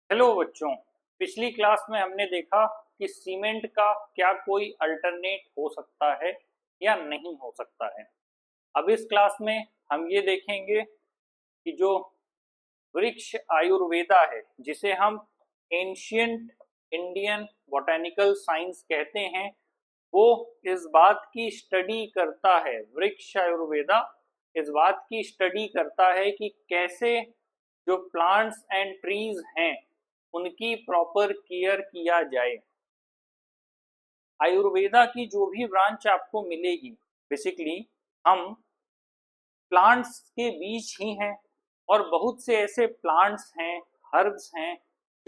Hello बच्चों। पिछली class में हमने देखा कि सीमेंट का क्या कोई अल्टरनेट हो सकता है या नहीं हो सकता है। अब इस क्लास में हम ये देखेंगे कि जो वृक्ष आयुर्वेदा है, जिसे हम एंशियंट इंडियन बॉटेनिकल साइंस कहते हैं, वो इस बात की स्टडी करता है, वृक्ष आयुर्वेदा इस बात की स्टडी करता है कि कैसे जो प्लांट्स एंड ट्रीज हैं उनकी प्रॉपर केयर किया जाए। आयुर्वेदा की जो भी ब्रांच आपको मिलेगी, बेसिकली हम प्लांट्स के बीच ही हैं, और बहुत से ऐसे प्लांट्स हैं, हर्ब्स हैं,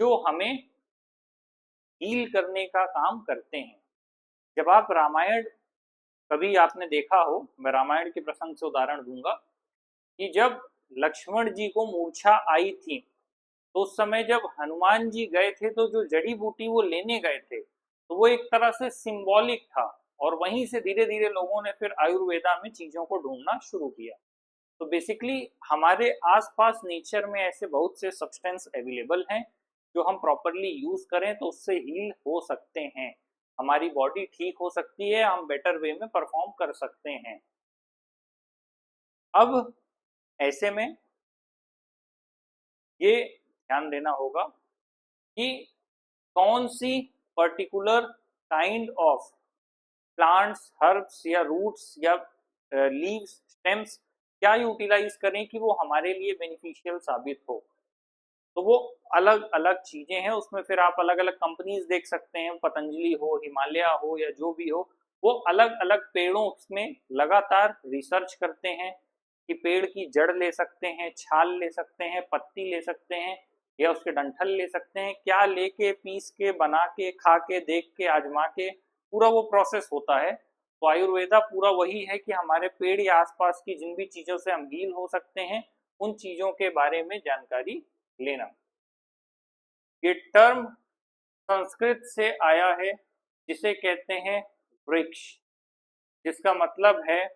जो हमें हील करने का काम करते हैं। जब आप रामायण कभी आपने देखा हो, मैं रामायण के प्रसंग से उदाहरण दूंगा कि जब लक्ष्मण जी को मूर्छा आई थी, तो उस समय जब हनुमान जी गए थे तो जो जड़ी बूटी वो लेने गए थे, तो वो एक तरह से सिंबॉलिक था, और वहीं से धीरे धीरे लोगों ने फिर आयुर्वेदा में चीजों को ढूंढना शुरू किया। तो बेसिकली हमारे आसपास नेचर में ऐसे बहुत से सब्सटेंस अवेलेबल हैं, जो हम प्रॉपरली यूज करें तो उससे हील हो सकते हैं, हमारी बॉडी ठीक हो सकती है, हम बेटर वे में परफॉर्म कर सकते हैं। अब ऐसे में ये ध्यान देना होगा कि कौन सी particular kind of plants, herbs या रूट्स या लीव्स, स्टेम्स क्या यूटिलाइज करें कि वो हमारे लिए बेनिफिशियल साबित हो। तो वो अलग अलग चीजें हैं, उसमें फिर आप अलग अलग कंपनीज देख सकते हैं, पतंजलि हो, हिमालय हो, या जो भी हो, वो अलग अलग पेड़ों में लगातार रिसर्च करते हैं कि पेड़ की जड़ ले सकते हैं, छाल ले सकते हैं, पत्ती ले सकते हैं, या उसके डंठल ले सकते हैं, क्या लेके पीस के बना के खा के देख के आजमा के पूरा वो प्रोसेस होता है। तो आयुर्वेदा पूरा वही है कि हमारे पेड़ या आसपास की जिन भी चीजों से हम हील हो सकते हैं, उन चीजों के बारे में जानकारी लेना। ये टर्म संस्कृत से आया है, जिसे कहते हैं वृक्ष, जिसका मतलब है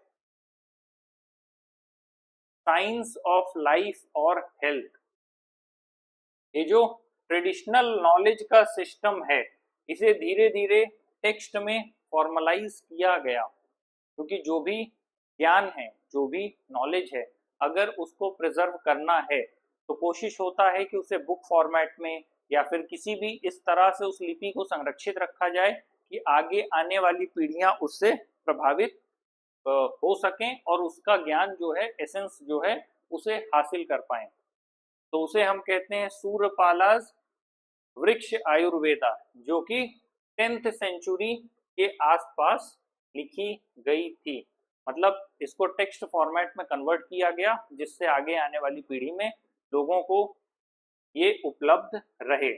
साइंस ऑफ लाइफ और हेल्थ। ये जो ट्रेडिशनल नॉलेज का सिस्टम है, इसे धीरे धीरे टेक्स्ट में फॉर्मलाइज किया गया, क्योंकि जो भी ज्ञान है, जो भी नॉलेज है, अगर उसको प्रिजर्व करना है तो कोशिश होता है कि उसे बुक फॉर्मेट में या फिर किसी भी इस तरह से उस लिपि को संरक्षित रखा जाए कि आगे आने वाली पीढ़ियां उससे प्रभावित हो सकें और उसका ज्ञान जो है, एसेंस जो है, उसे हासिल कर पाए। तो उसे हम कहते हैं सूर्यपालाज वृक्ष आयुर्वेदा, जो कि 10th सेंचुरी के आसपास लिखी गई थी। मतलब इसको टेक्स्ट फॉर्मेट में कन्वर्ट किया गया, जिससे आगे आने वाली पीढ़ी में लोगों को ये उपलब्ध रहे।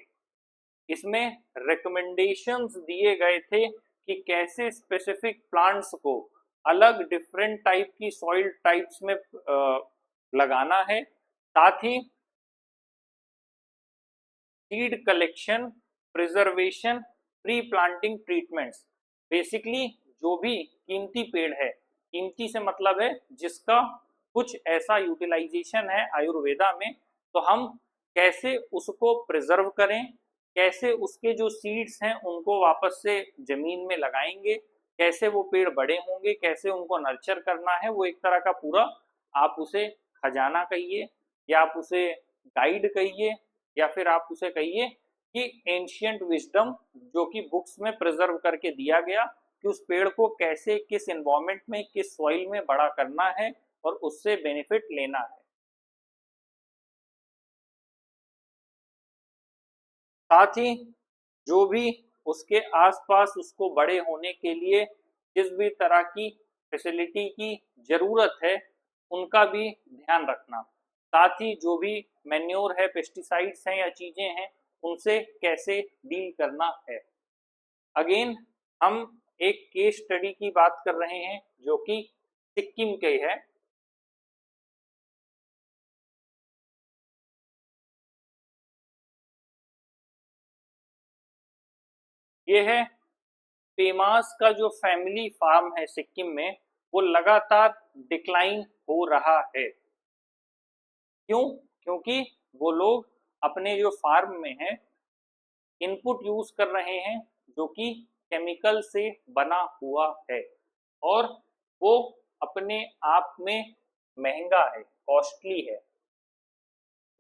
इसमें रिकमेंडेशंस दिए गए थे कि कैसे स्पेसिफिक प्लांट्स को अलग डिफरेंट टाइप की सॉइल टाइप्स में लगाना है, साथ ही seed collection, preservation, pre planting treatments. Basically जो भी कीमती पेड़ है, कीमती से मतलब है जिसका कुछ ऐसा यूटिलाइजेशन है आयुर्वेदा में, तो हम कैसे उसको प्रिजर्व करें, कैसे उसके जो सीड्स हैं उनको वापस से जमीन में लगाएंगे, कैसे वो पेड़ बड़े होंगे, कैसे उनको नर्चर करना है, वो एक तरह का पूरा, आप उसे खजाना कहिए, या आप उसे गाइड कहिए, या फिर आप उसे कहिए कि एंशियंट विजडम, जो कि बुक्स में प्रिजर्व करके दिया गया कि उस पेड़ को कैसे, किस एनवायरमेंट में, किस सॉइल में बड़ा करना है और उससे बेनिफिट लेना है। साथ ही जो भी उसके आसपास उसको बड़े होने के लिए जिस भी तरह की फैसिलिटी की जरूरत है, उनका भी ध्यान रखना। साथ ही जो भी मैन्योर है, पेस्टिसाइड्स हैं या चीजें हैं, उनसे कैसे डील करना है। अगेन हम एक केस स्टडी की बात कर रहे हैं, जो कि सिक्किम के है। ये है पेमास का जो फैमिली फार्म है सिक्किम में, वो लगातार डिक्लाइन हो रहा है। क्यों? क्योंकि वो लोग अपने जो फार्म में है इनपुट यूज कर रहे हैं जो कि केमिकल से बना हुआ है और वो अपने आप में महंगा है, कॉस्टली है।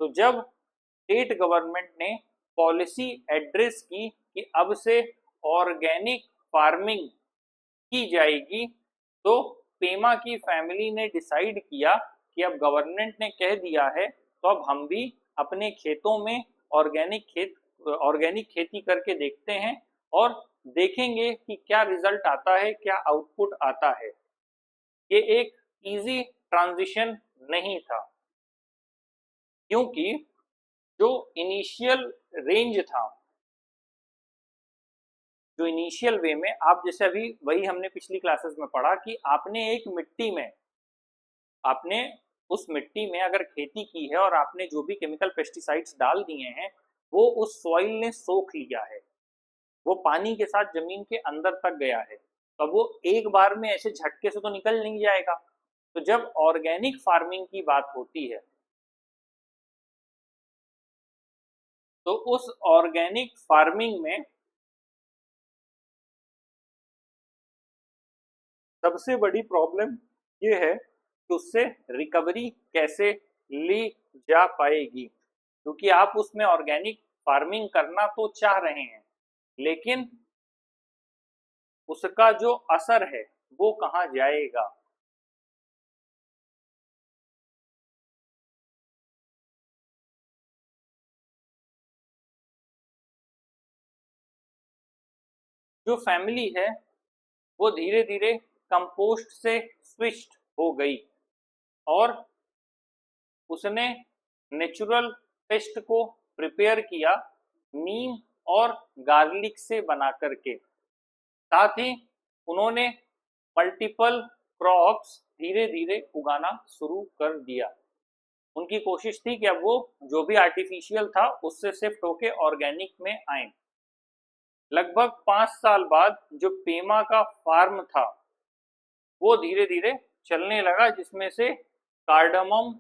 तो जब स्टेट गवर्नमेंट ने पॉलिसी एड्रेस की कि अब से ऑर्गेनिक फार्मिंग की जाएगी, तो पेमा की फैमिली ने डिसाइड किया कि अब गवर्नमेंट ने कह दिया है तो अब हम भी अपने खेतों में ऑर्गेनिक खेती करके देखते हैं और देखेंगे कि क्या रिजल्ट आता है, क्या आउटपुट आता है। ये एक इजी ट्रांजिशन नहीं था, क्योंकि जो इनिशियल रेंज था, जो इनिशियल वे में आप जैसे अभी वही हमने पिछली क्लासेस में पढ़ा कि आपने एक मिट्टी में, आपने उस मिट्टी में अगर खेती की है और आपने जो भी केमिकल पेस्टिसाइड्स डाल दिए हैं वो उस सॉइल ने सोख लिया है, वो पानी के साथ जमीन के अंदर तक गया है। तो वो एक बार में ऐसे झटके से तो निकल नहीं जाएगा। तो जब ऑर्गेनिक फार्मिंग की बात होती है तो उस ऑर्गेनिक फार्मिंग में सबसे बड़ी प्रॉब्लम ये है कि उससे रिकवरी कैसे ली जा पाएगी, क्योंकि आप उसमें ऑर्गेनिक फार्मिंग करना तो चाह रहे हैं लेकिन उसका जो असर है वो कहाँ जाएगा। जो फैमिली है वो धीरे धीरे कंपोस्ट से स्विच्ड हो गई और उसने नेचुरल पेस्ट को प्रिपेयर किया नीम और गार्लिक से बना करके। साथ ही उन्होंने मल्टीपल क्रॉप्स धीरे धीरे उगाना शुरू कर दिया। उनकी कोशिश थी कि अब वो जो भी आर्टिफिशियल था उससे शिफ्ट होके ऑर्गेनिक में आए। लगभग 5 साल बाद जो पेमा का फार्म था वो धीरे धीरे चलने लगा, जिसमें से कार्डमम,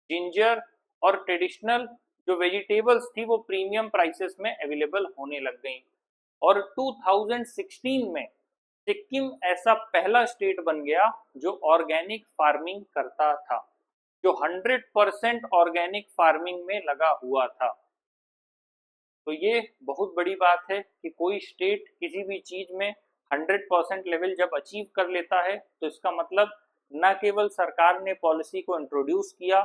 जिंजर और ट्रेडिशनल जो वेजिटेबल्स थी वो प्रीमियम प्राइसेस में अवेलेबल होने लग गई। और 2016 में सिक्किम ऐसा पहला स्टेट बन गया जो ऑर्गेनिक फार्मिंग करता था, जो 100% ऑर्गेनिक फार्मिंग में लगा हुआ था। तो ये बहुत बड़ी बात है कि कोई स्टेट किसी भी चीज में 100% लेवल जब अचीव कर लेता है तो इसका मतलब न केवल सरकार ने पॉलिसी को इंट्रोड्यूस किया,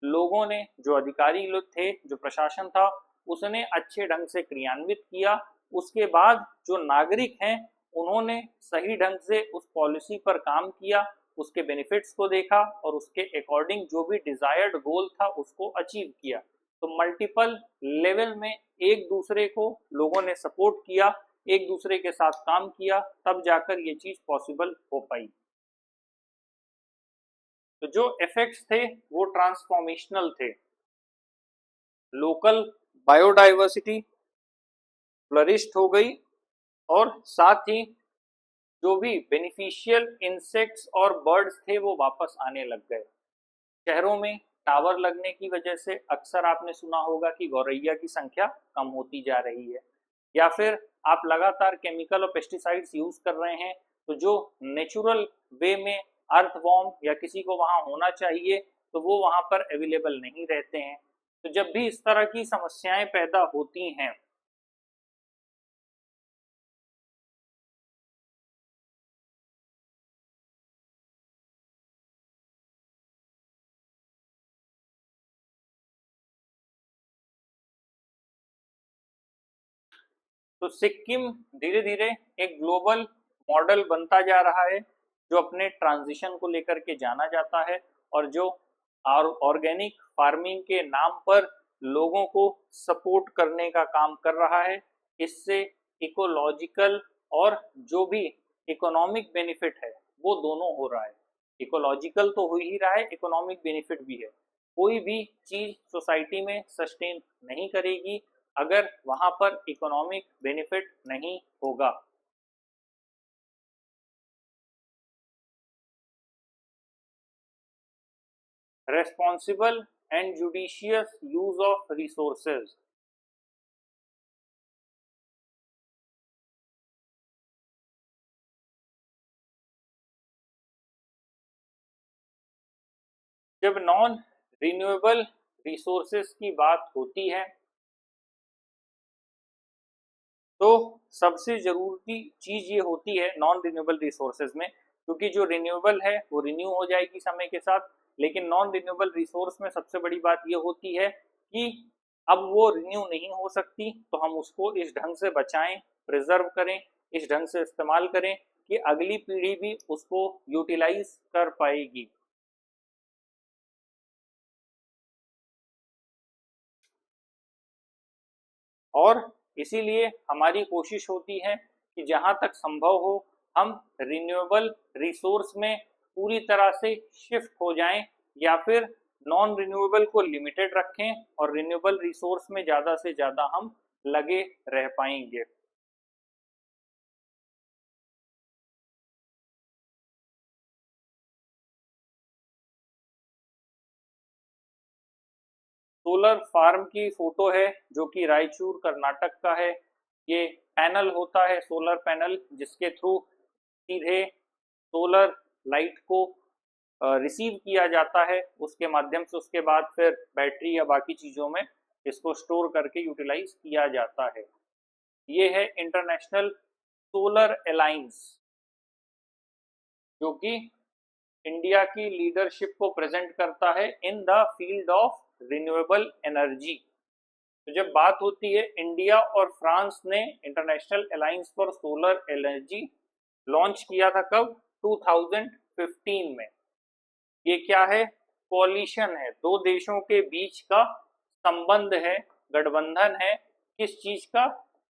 लोगों ने, जो अधिकारी लोग थे, जो प्रशासन था, उसने अच्छे ढंग से क्रियान्वित किया। उसके बाद जो नागरिक हैं उन्होंने सही ढंग से उस पॉलिसी पर काम किया, उसके बेनिफिट्स को देखा और उसके अकॉर्डिंग जो भी डिजायर्ड गोल था उसको अचीव किया। तो मल्टीपल लेवल में एक दूसरे को लोगों ने सपोर्ट किया, एक दूसरे के साथ काम किया, तब जाकर ये चीज पॉसिबल हो पाई। तो जो इफेक्ट्स थे वो ट्रांसफॉर्मेशनल थे। लोकल बायोडाइवर्सिटी फ्लरिश्ड हो गई और साथ ही जो भी बेनिफिशियल इंसेक्ट्स और बर्ड्स थे वो वापस आने लग गए। शहरों में टावर लगने की वजह से अक्सर आपने सुना होगा कि गौरैया की संख्या कम होती जा रही है, या फिर आप लगातार केमिकल और पेस्टिसाइड्स यूज कर रहे हैं तो जो नेचुरल वे में अर्थवॉर्म या किसी को वहां होना चाहिए तो वो वहां पर अवेलेबल नहीं रहते हैं। तो जब भी इस तरह की समस्याएं पैदा होती हैं तो सिक्किम धीरे धीरे एक ग्लोबल मॉडल बनता जा रहा है जो अपने ट्रांजिशन को लेकर के जाना जाता है और जो ऑर्गेनिक फार्मिंग के नाम पर लोगों को सपोर्ट करने का काम कर रहा है। इससे इकोलॉजिकल और जो भी इकोनॉमिक बेनिफिट है वो दोनों हो रहा है। इकोलॉजिकल तो हो ही रहा है, इकोनॉमिक बेनिफिट भी है। कोई भी चीज सोसाइटी में सस्टेन नहीं करेगी अगर वहां पर इकोनॉमिक बेनिफिट नहीं होगा। Responsible and judicious use of resources. जब नॉन रिन्यूएबल रिसोर्सेज की बात होती है तो सबसे जरूरी चीज ये होती है नॉन रिन्यूएबल रिसोर्सेज में, क्योंकि जो रिन्यूएबल है वो रिन्यू हो जाएगी समय के साथ, लेकिन नॉन रिन्यूएबल रिसोर्स में सबसे बड़ी बात ये होती है कि अब वो रिन्यू नहीं हो सकती, तो हम उसको इस ढंग से बचाएं, प्रिजर्व करें, इस ढंग से इस्तेमाल करें कि अगली पीढ़ी भी उसको यूटिलाइज कर पाएगी। और इसीलिए हमारी कोशिश होती है कि जहां तक संभव हो हम रिन्यूएबल रिसोर्स में पूरी तरह से शिफ्ट हो जाएं, या फिर नॉन रिन्यूएबल को लिमिटेड रखें और रिन्यूएबल रिसोर्स में ज़्यादा से ज़्यादा हम लगे रह पाएंगे। सोलर फार्म की फोटो है जो कि रायचूर कर्नाटक का है। ये पैनल होता है, सोलर पैनल, जिसके थ्रू सीधे सोलर लाइट को रिसीव किया जाता है, उसके माध्यम से उसके बाद फिर बैटरी या बाकी चीज़ों में इसको स्टोर करके यूटिलाइज किया जाता है। ये है इंटरनेशनल सोलर अलायंस, जो कि इंडिया की लीडरशिप को प्रेजेंट करता है in the field of renewable energy. तो जब बात होती है, इंडिया और फ्रांस ने international alliance for solar energy launch किया था कब? 2015 में। ये क्या है? कोलिशन है, दो देशों के बीच का संबंध है, गठबंधन है। किस चीज का?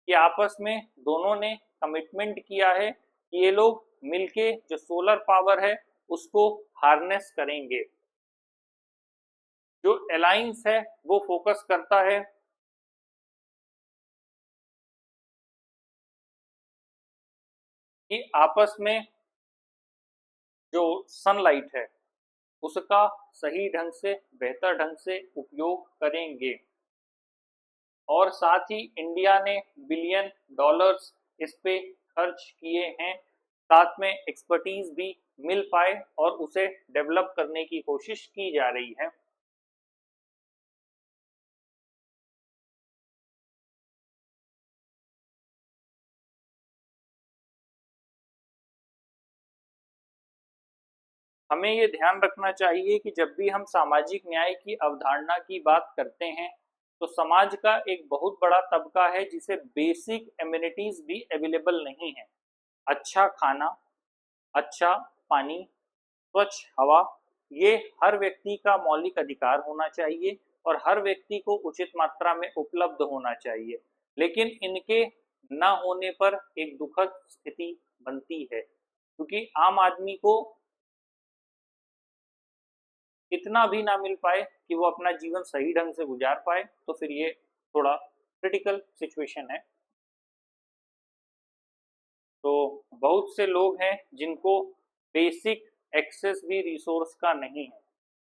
कि आपस में दोनों ने कमिटमेंट किया है कि ये लोग मिलके जो सोलर पावर है उसको हार्नेस करेंगे। जो अलायंस है वो फोकस करता है कि आपस में जो सनलाइट है उसका सही ढंग से, बेहतर ढंग से उपयोग करेंगे। और साथ ही इंडिया ने बिलियन डॉलर्स इस पे खर्च किए हैं, साथ में एक्सपर्टीज भी मिल पाए और उसे डेवलप करने की कोशिश की जा रही है। हमें ये ध्यान रखना चाहिए कि जब भी हम सामाजिक न्याय की अवधारणा की बात करते हैं तो समाज का एक बहुत बड़ा तबका है जिसे बेसिक एमिनिटीज भी अवेलेबल नहीं है। अच्छा खाना, अच्छा पानी, स्वच्छ हवा, ये हर व्यक्ति का मौलिक अधिकार होना चाहिए और हर व्यक्ति को उचित मात्रा में उपलब्ध होना चाहिए। लेकिन इनके न होने पर एक दुखद स्थिति बनती है, क्योंकि आम आदमी को इतना भी ना मिल पाए कि वो अपना जीवन सही ढंग से गुजार पाए, तो फिर ये थोड़ा क्रिटिकल सिचुएशन है। तो बहुत से लोग हैं जिनको बेसिक एक्सेस भी रिसोर्स का नहीं है।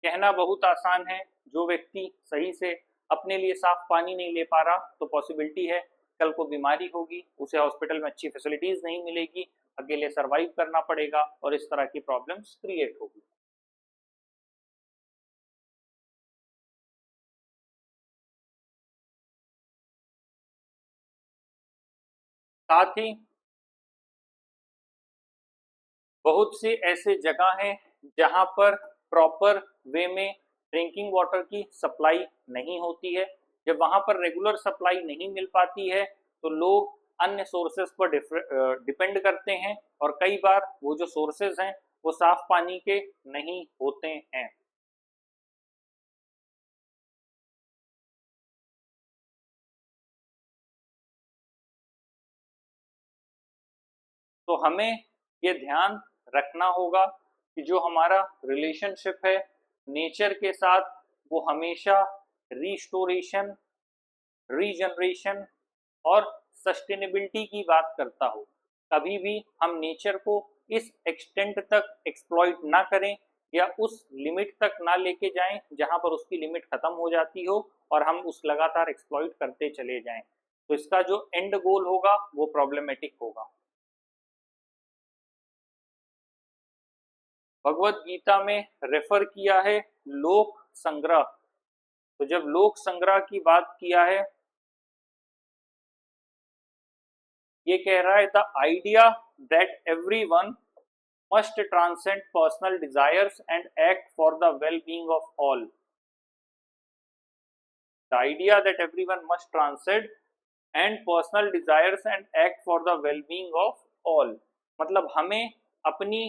कहना बहुत आसान है, जो व्यक्ति सही से अपने लिए साफ पानी नहीं ले पा रहा तो पॉसिबिलिटी है कल को बीमारी होगी, उसे हॉस्पिटल में अच्छी फैसिलिटीज नहीं मिलेगी, अकेले सरवाइव करना पड़ेगा और इस तरह की प्रॉब्लम्स क्रिएट होगी। साथ ही बहुत सी ऐसे जगह हैं जहां पर प्रॉपर वे में ड्रिंकिंग वाटर की सप्लाई नहीं होती है। जब वहां पर रेगुलर सप्लाई नहीं मिल पाती है तो लोग अन्य सोर्सेज पर डिपेंड करते हैं और कई बार वो जो सोर्सेज हैं वो साफ पानी के नहीं होते हैं। तो हमें ये ध्यान रखना होगा कि जो हमारा रिलेशनशिप है नेचर के साथ वो हमेशा रिस्टोरेशन, रीजनरेशन और सस्टेनेबिलिटी की बात करता हो। कभी भी हम नेचर को इस एक्सटेंट तक एक्सप्लॉइट ना करें या उस लिमिट तक ना लेके जाएं जहां पर उसकी लिमिट खत्म हो जाती हो और हम उस लगातार एक्सप्लॉइट करते चले जाएं। तो इसका जो एंड गोल होगा वो प्रॉब्लमेटिक होगा। भगवत गीता में रेफर किया है लोक संग्रह। तो जब लोक संग्रह की बात किया है, ये कह रहा है the idea that everyone must transcend personal desires and act for the well-being of all. The idea that everyone must transcend and personal desires and act for the well-being of all, मतलब हमें अपनी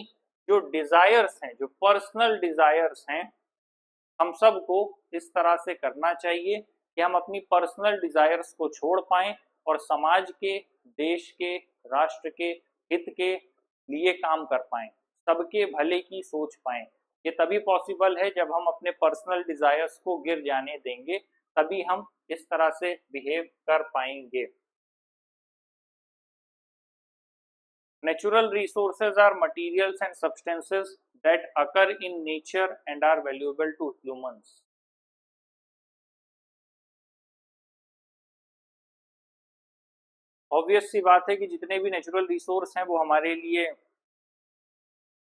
जो desires हैं, जो personal desires हैं, हम सबको इस तरह से करना चाहिए कि हम अपनी पर्सनल डिजायर्स को छोड़ पाएं और समाज के, देश के, राष्ट्र के हित के लिए काम कर पाएं, सबके भले की सोच पाएं। ये तभी पॉसिबल है जब हम अपने पर्सनल डिजायर्स को गिर जाने देंगे, तभी हम इस तरह से बिहेव कर पाएंगे। Natural resources are materials and substances that occur in nature and are valuable to humans. Obvious सी बात है कि जितने भी नेचुरल रिसोर्स हैं वो हमारे लिए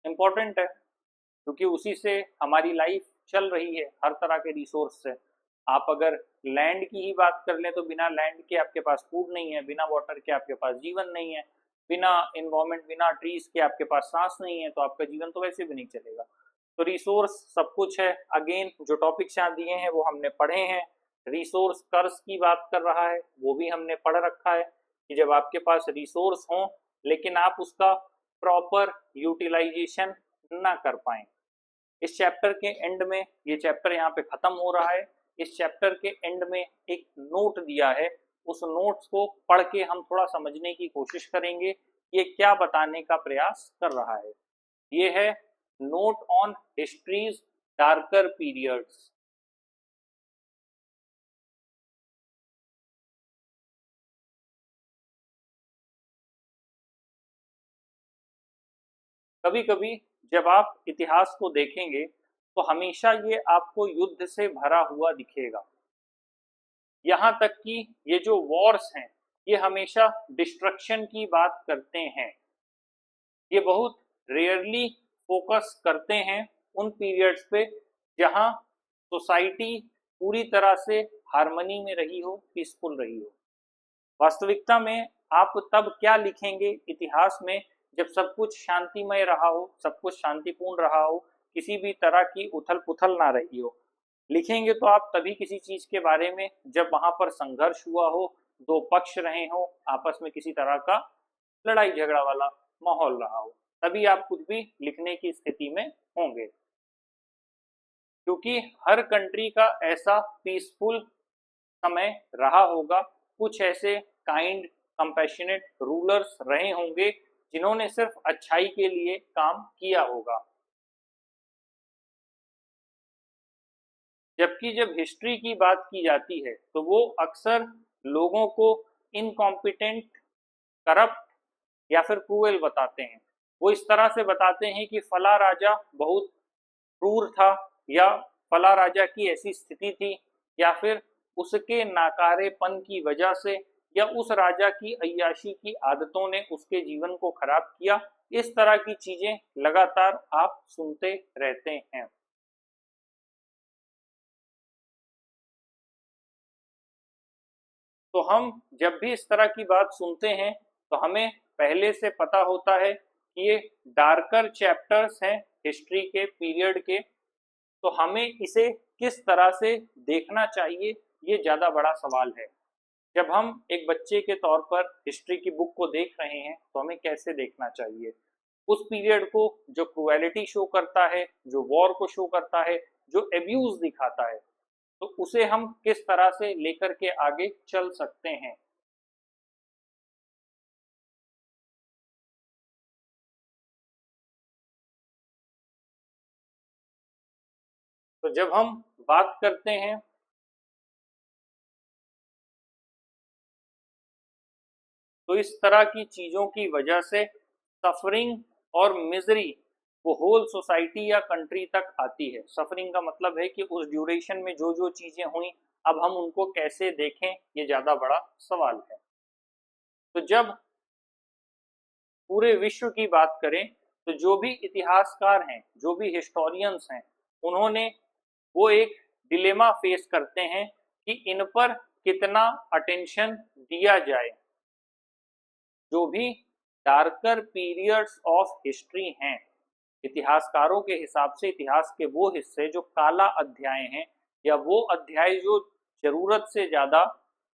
इम्पोर्टेंट है, क्योंकि उसी से हमारी लाइफ चल रही है, हर तरह के रिसोर्स से। आप अगर लैंड की ही बात कर लें तो बिना लैंड के आपके पास फूड नहीं है, बिना वाटर के आपके पास जीवन नहीं है, बिना इन्वायरमेंट, बिना ट्रीज के आपके पास सांस नहीं है, तो आपका जीवन तो वैसे भी नहीं चलेगा। तो रिसोर्स सब कुछ है। अगेन जो टॉपिक्स यहाँ दिए हैं वो हमने पढ़े हैं। रिसोर्स कर्स की बात कर रहा है, वो भी हमने पढ़ रखा है कि जब आपके पास रिसोर्स हो लेकिन आप उसका प्रॉपर यूटिलाइजेशन ना कर पाए। इस चैप्टर के एंड में, ये चैप्टर यहाँ पे खत्म हो रहा है, इस चैप्टर के एंड में एक नोट दिया है, उस नोट्स को पढ़ के हम थोड़ा समझने की कोशिश करेंगे ये क्या बताने का प्रयास कर रहा है। ये है note on histories darker periods. कभी कभी जब आप इतिहास को देखेंगे तो हमेशा ये आपको युद्ध से भरा हुआ दिखेगा। यहाँ तक कि ये जो वॉर्स हैं ये हमेशा डिस्ट्रक्शन की बात करते हैं। ये बहुत रेयरली फोकस करते हैं उन पीरियड्स पे जहाँ सोसाइटी पूरी तरह से हार्मनी में रही हो, पीसफुल रही हो। वास्तविकता में आप तब क्या लिखेंगे इतिहास में जब सब कुछ शांतिमय रहा हो, सब कुछ शांतिपूर्ण रहा हो, किसी भी तरह की उथल पुथल ना रही हो। लिखेंगे तो आप तभी किसी चीज के बारे में जब वहां पर संघर्ष हुआ हो, दो पक्ष रहे हो, आपस में किसी तरह का लड़ाई झगड़ा वाला माहौल रहा हो, तभी आप कुछ भी लिखने की स्थिति में होंगे। क्योंकि हर कंट्री का ऐसा पीसफुल समय रहा होगा, कुछ ऐसे काइंड कंपैशनेट रूलर्स रहे होंगे जिन्होंने सिर्फ अच्छाई के लिए काम किया होगा। जबकि जब हिस्ट्री की बात की जाती है तो वो अक्सर लोगों को इनकॉम्पिटेंट, करप्ट या फिर क्रूएल बताते हैं। वो इस तरह से बताते हैं कि फला राजा बहुत क्रूर था, या फला राजा की ऐसी स्थिति थी, या फिर उसके नाकारेपन की वजह से, या उस राजा की अय्याशी की आदतों ने उसके जीवन को खराब किया। इस तरह की चीजें लगातार आप सुनते रहते हैं। तो हम जब भी इस तरह की बात सुनते हैं तो हमें पहले से पता होता है कि ये डार्कर चैप्टर्स हैं हिस्ट्री के पीरियड के, तो हमें इसे किस तरह से देखना चाहिए ये ज़्यादा बड़ा सवाल है। जब हम एक बच्चे के तौर पर हिस्ट्री की बुक को देख रहे हैं तो हमें कैसे देखना चाहिए उस पीरियड को, जो क्रुएलिटी शो करता है, जो वॉर को शो करता है, जो एब्यूज दिखाता है, तो उसे हम किस तरह से लेकर के आगे चल सकते हैं। तो जब हम बात करते हैं तो इस तरह की चीजों की वजह से सफरिंग और मिजरी वो होल सोसाइटी या कंट्री तक आती है। सफरिंग का मतलब है कि उस ड्यूरेशन में जो जो चीजें हुई अब हम उनको कैसे देखें, ये ज्यादा बड़ा सवाल है। तो जब पूरे विश्व की बात करें तो जो भी इतिहासकार हैं, जो भी हिस्टोरियंस हैं, उन्होंने वो एक डिलेमा फेस करते हैं कि इन पर कितना अटेंशन दिया जाए। जो भी डार्कर पीरियड्स ऑफ हिस्ट्री हैं, इतिहासकारों के हिसाब से इतिहास के वो हिस्से जो काला अध्याय हैं, या वो अध्याय जो जरूरत से ज्यादा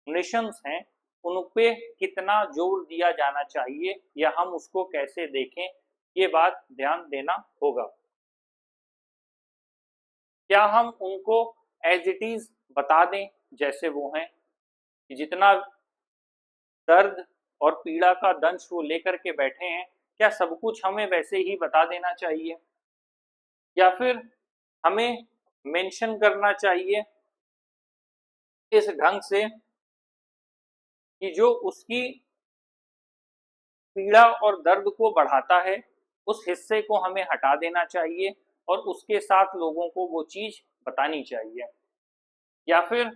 नेशंस हैं, उन पे कितना जोर दिया जाना चाहिए या हम उसको कैसे देखें, ये बात ध्यान देना होगा। क्या हम उनको एज इट इज बता दें जैसे वो हैं, कि जितना दर्द और पीड़ा का दंश वो लेकर के बैठे हैं, क्या सब कुछ हमें वैसे ही बता देना चाहिए, या फिर हमें मेंशन करना चाहिए इस ढंग से कि जो उसकी पीड़ा और दर्द को बढ़ाता है उस हिस्से को हमें हटा देना चाहिए और उसके साथ लोगों को वो चीज बतानी चाहिए, या फिर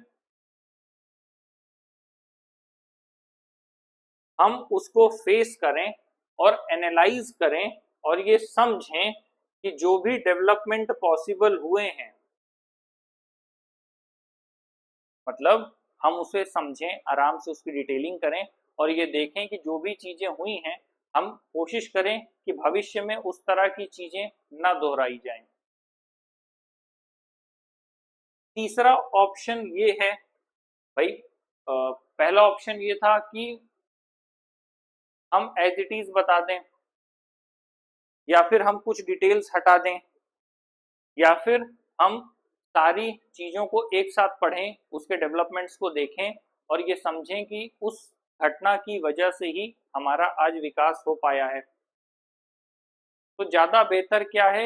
हम उसको फेस करें और एनालाइज करें और ये समझें कि जो भी डेवलपमेंट पॉसिबल हुए हैं, मतलब हम उसे समझें, आराम से उसकी डिटेलिंग करें और ये देखें कि जो भी चीजें हुई हैं हम कोशिश करें कि भविष्य में उस तरह की चीजें ना दोहराई जाएं। तीसरा ऑप्शन ये है भाई, पहला ऑप्शन ये था कि हम एज इट इज बता दें, या फिर हम कुछ डिटेल्स हटा दें, या फिर हम सारी चीजों को एक साथ पढ़ें, उसके डेवलपमेंट्स को देखें और ये समझें कि उस घटना की वजह से ही हमारा आज विकास हो पाया है। तो ज्यादा बेहतर क्या है,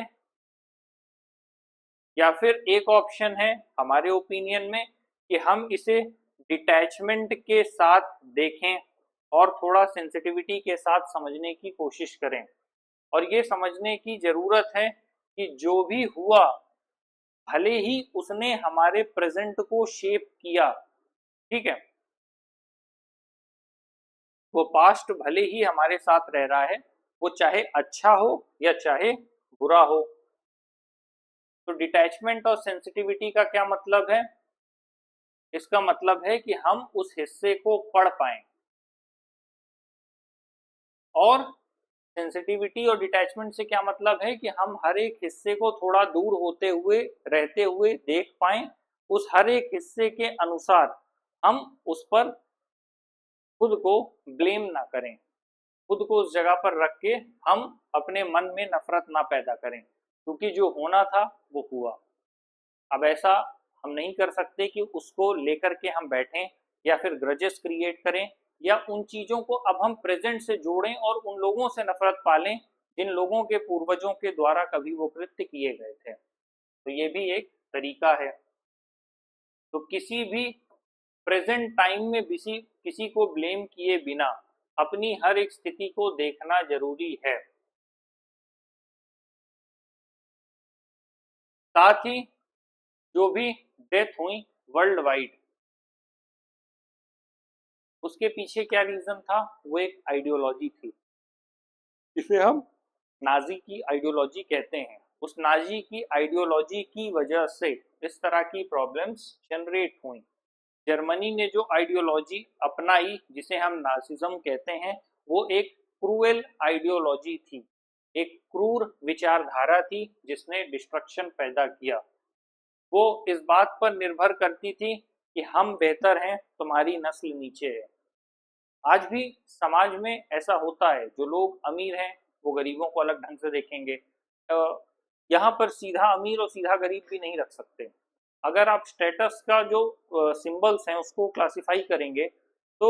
या फिर एक ऑप्शन है हमारे ओपिनियन में कि हम इसे डिटैचमेंट के साथ देखें और थोड़ा सेंसिटिविटी के साथ समझने की कोशिश करें, और ये समझने की जरूरत है कि जो भी हुआ भले ही उसने हमारे प्रेजेंट को शेप किया, ठीक है, वो पास्ट भले ही हमारे साथ रह रहा है, वो चाहे अच्छा हो या चाहे बुरा हो। तो डिटैचमेंट और सेंसिटिविटी का क्या मतलब है, इसका मतलब है कि हम उस हिस्से को पढ़ पाएं, और सेंसिटिविटी और डिटैचमेंट से क्या मतलब है कि हम हर एक हिस्से को थोड़ा दूर होते हुए रहते हुए देख पाएं, उस हर एक हिस्से के अनुसार हम उस पर खुद को ब्लेम ना करें, खुद को उस जगह पर रख के हम अपने मन में नफरत ना पैदा करें, क्योंकि जो होना था वो हुआ। अब ऐसा हम नहीं कर सकते कि उसको लेकर के हम बैठें या फिर ग्रजेस क्रिएट करें, या उन चीजों को अब हम प्रेजेंट से जोड़ें और उन लोगों से नफरत पालें जिन लोगों के पूर्वजों के द्वारा कभी वो कृत्य किए गए थे। तो ये भी एक तरीका है। तो किसी भी प्रेजेंट टाइम में किसी किसी को ब्लेम किए बिना अपनी हर एक स्थिति को देखना जरूरी है। साथ ही जो भी डेथ हुई वर्ल्ड वाइड, उसके पीछे क्या रीजन था, वो एक आइडियोलॉजी थी, इसे हम नाजी की आइडियोलॉजी कहते हैं। उस नाजी की आइडियोलॉजी की वजह से इस तरह की प्रॉब्लम्स जनरेट हुई। जर्मनी ने जो आइडियोलॉजी अपनाई जिसे हम नाजिज्म कहते हैं, वो एक क्रूएल आइडियोलॉजी थी, एक क्रूर विचारधारा थी जिसने डिस्ट्रक्शन पैदा किया। वो इस बात पर निर्भर करती थी कि हम बेहतर हैं, तुम्हारी नस्ल नीचे है। आज भी समाज में ऐसा होता है, जो लोग अमीर हैं वो गरीबों को अलग ढंग से देखेंगे। यहाँ पर सीधा अमीर और सीधा गरीब भी नहीं रख सकते। अगर आप स्टेटस का जो सिंबल्स हैं उसको क्लासिफाई करेंगे तो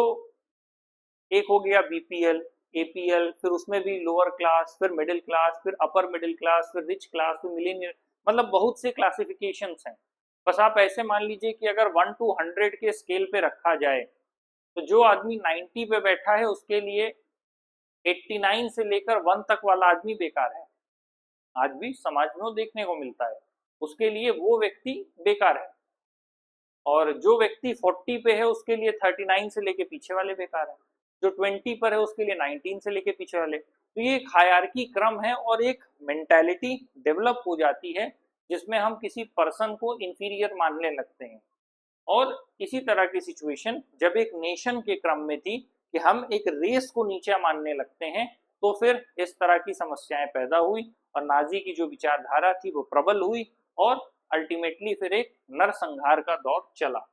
एक हो गया बीपीएल, एपीएल, फिर उसमें भी लोअर क्लास, फिर मिडिल क्लास, फिर अपर मिडिल क्लास, फिर रिच क्लास, फिर मिलीनियर, मतलब बहुत से क्लासिफिकेशंस हैं। बस आप ऐसे मान लीजिए कि अगर 1 to 100 के स्केल पे रखा जाए तो जो आदमी 90 पे बैठा है उसके लिए 89 से लेकर 1 तक वाला आदमी बेकार है। आज भी समाज में वो देखने को मिलता है, उसके लिए वो व्यक्ति बेकार है, और जो व्यक्ति 40 पे है उसके लिए 39 से लेके पीछे वाले बेकार है, जो 20 पर है उसके लिए 19 से लेके पीछे वाले। तो ये एक हायरार्की क्रम है और एक मेंटालिटी डेवलप हो जाती है जिसमें हम किसी पर्सन को इंफीरियर मानने लगते हैं। और इसी तरह की सिचुएशन जब एक नेशन के क्रम में थी कि हम एक रेस को नीचा मानने लगते हैं, तो फिर इस तरह की समस्याएं पैदा हुई और नाजी की जो विचारधारा थी वो प्रबल हुई और अल्टीमेटली फिर एक नरसंहार का दौर चला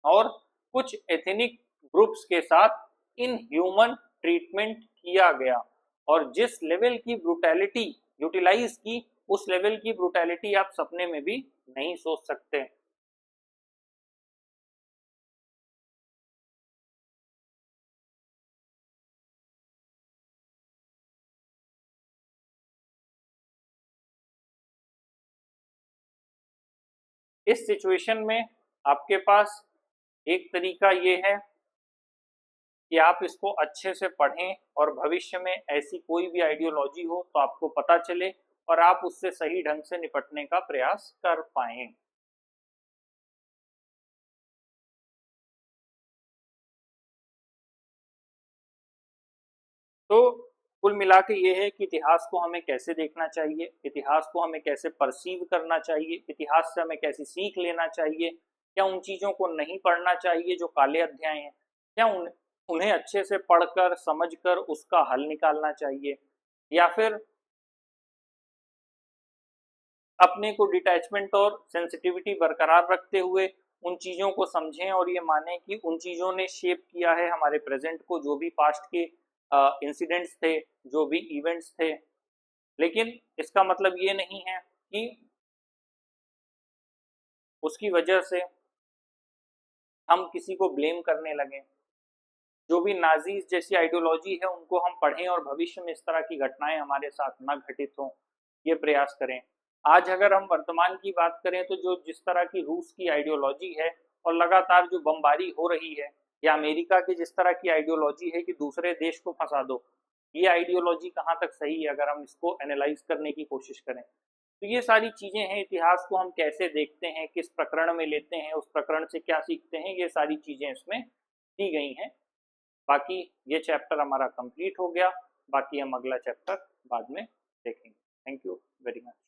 और कुछ एथनिक ग्रुप्स के साथ इनह्यूमन ट्रीटमेंट किया गया। और जिस लेवल की ब्रूटैलिटी यूटिलाइज की, उस लेवल की ब्रूटैलिटी आप सपने में भी नहीं सोच सकते। इस सिचुएशन में आपके पास एक तरीका ये है कि आप इसको अच्छे से पढ़ें और भविष्य में ऐसी कोई भी आइडियोलॉजी हो तो आपको पता चले और आप उससे सही ढंग से निपटने का प्रयास कर पाएं। तो कुल मिला के ये है कि इतिहास को हमें कैसे देखना चाहिए, इतिहास को हमें कैसे परसीव करना चाहिए, इतिहास से हमें कैसी सीख लेना चाहिए, क्या उन चीज़ों को नहीं पढ़ना चाहिए जो काले अध्याय हैं, क्या उन्हें अच्छे से पढ़कर समझकर उसका हल निकालना चाहिए, या फिर अपने को डिटैचमेंट और सेंसिटिविटी बरकरार रखते हुए उन चीज़ों को समझें और ये माने कि उन चीज़ों ने शेप किया है हमारे प्रेजेंट को, जो भी पास्ट के इंसिडेंट्स थे, जो भी इवेंट्स थे। लेकिन इसका मतलब ये नहीं है कि उसकी वजह से हम किसी को ब्लेम करने लगें। जो भी नाजीज जैसी आइडियोलॉजी है उनको हम पढ़ें और भविष्य में इस तरह की घटनाएं हमारे साथ न घटित हों, ये प्रयास करें। आज अगर हम वर्तमान की बात करें तो जो जिस तरह की रूस की आइडियोलॉजी है और लगातार जो बमबारी हो रही है, या अमेरिका की जिस तरह की आइडियोलॉजी है कि दूसरे देश को फंसा दो, ये आइडियोलॉजी कहाँ तक सही है अगर हम इसको एनालाइज करने की कोशिश करें। तो ये सारी चीज़ें हैं, इतिहास को हम कैसे देखते हैं, किस प्रकरण में लेते हैं, उस प्रकरण से क्या सीखते हैं, ये सारी चीज़ें इसमें दी गई हैं। बाकी ये चैप्टर हमारा कंप्लीट हो गया, बाकी हम अगला चैप्टर बाद में देखेंगे। Thank you very much.